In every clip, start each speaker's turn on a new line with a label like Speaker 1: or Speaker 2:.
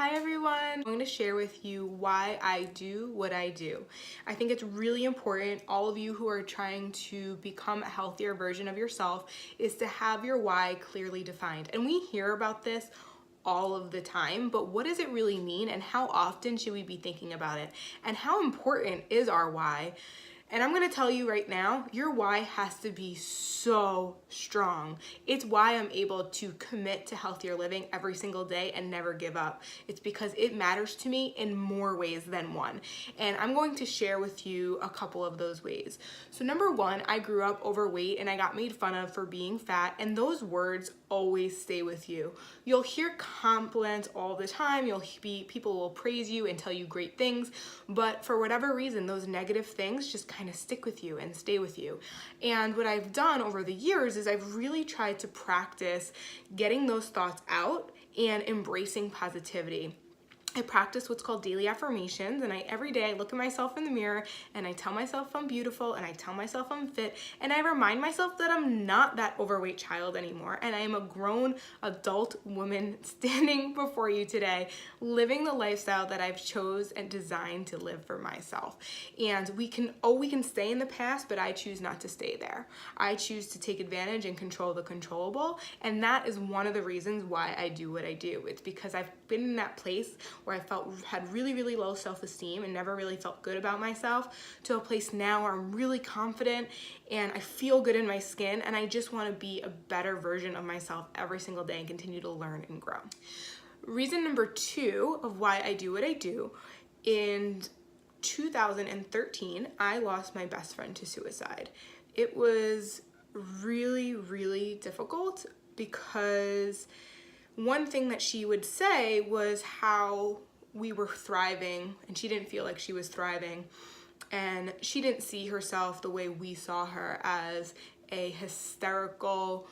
Speaker 1: Hi everyone, I'm going to share with you why I do what I do. I think it's really important, all of you who are trying to become a healthier version of yourself, is to have your why clearly defined. And we hear about this all of the time, but what does it really mean and how often should we be thinking about it? And how important is our why? And I'm gonna tell you right now, your why has to be so strong. It's why I'm able to commit to healthier living every single day and never give up. It's because it matters to me in more ways than one. And I'm going to share with you a couple of those ways. So number one, I grew up overweight and I got made fun of for being fat, and those words always stay with you. You'll hear compliments all the time. People will praise you and tell you great things, but for whatever reason, those negative things just kind of stick with you and stay with you. And what I've done over the years is I've really tried to practice getting those thoughts out and embracing positivity. I practice what's called daily affirmations, and every day I look at myself in the mirror and I tell myself I'm beautiful and I tell myself I'm fit, and I remind myself that I'm not that overweight child anymore and I am a grown adult woman standing before you today, living the lifestyle that I've chose and designed to live for myself. And we can stay in the past, but I choose not to stay there. I choose to take advantage and control the controllable, and that is one of the reasons why I do what I do. It's because I've been in that place where I had really low self-esteem and never really felt good about myself, to a place now where I'm really confident and I feel good in my skin, and I just want to be a better version of myself every single day and continue to learn and grow. Reason number two of why I do what I do: in 2013, I lost my best friend to suicide. It was really difficult because one thing that she would say was how we were thriving and she didn't feel like she was thriving, and she didn't see herself the way we saw her, as a hysterical,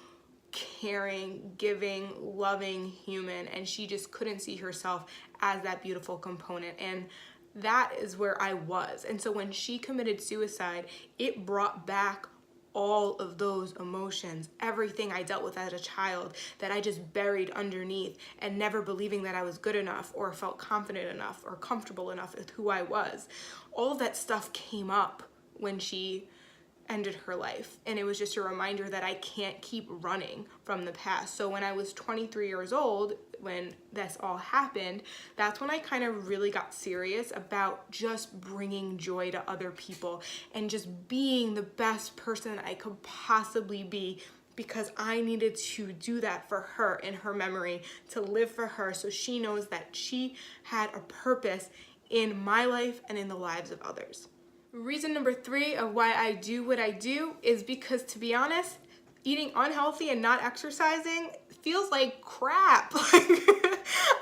Speaker 1: caring, giving, loving human, and she just couldn't see herself as that beautiful component. And that is where I was. And so when she committed suicide, it brought back all of those emotions, everything I dealt with as a child that I just buried underneath, and never believing that I was good enough or felt confident enough or comfortable enough with who I was. All of that stuff came up when she ended her life, and it was just a reminder that I can't keep running from the past. So when I was 23 years old, when this all happened, that's when I kind of really got serious about just bringing joy to other people and just being the best person I could possibly be, because I needed to do that for her, in her memory, to live for her so she knows that she had a purpose in my life and in the lives of others. Reason number three of why I do what I do is because, to be honest, eating unhealthy and not exercising feels like crap.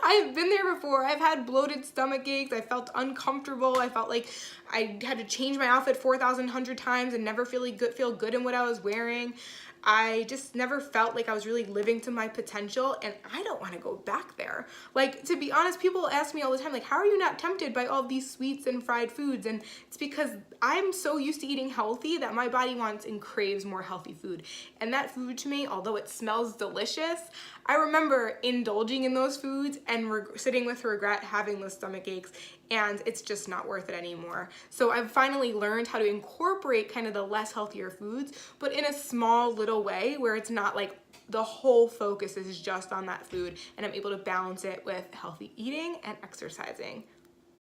Speaker 1: I've been there before. I've had bloated stomach aches. I felt uncomfortable. I felt like I had to change my outfit 4,100 times and never feel good in what I was wearing. I just never felt like I was really living to my potential, and I don't want to go back there. Like, to be honest, people ask me all the time, like, how are you not tempted by all these sweets and fried foods? And it's because I'm so used to eating healthy that my body wants and craves more healthy food. And that food, to me, although it smells delicious, I remember indulging in those foods and sitting with regret, having those stomach aches, and it's just not worth it anymore. So I've finally learned how to incorporate kind of the less healthier foods, but in a small little way where it's not like the whole focus is just on that food, and I'm able to balance it with healthy eating and exercising.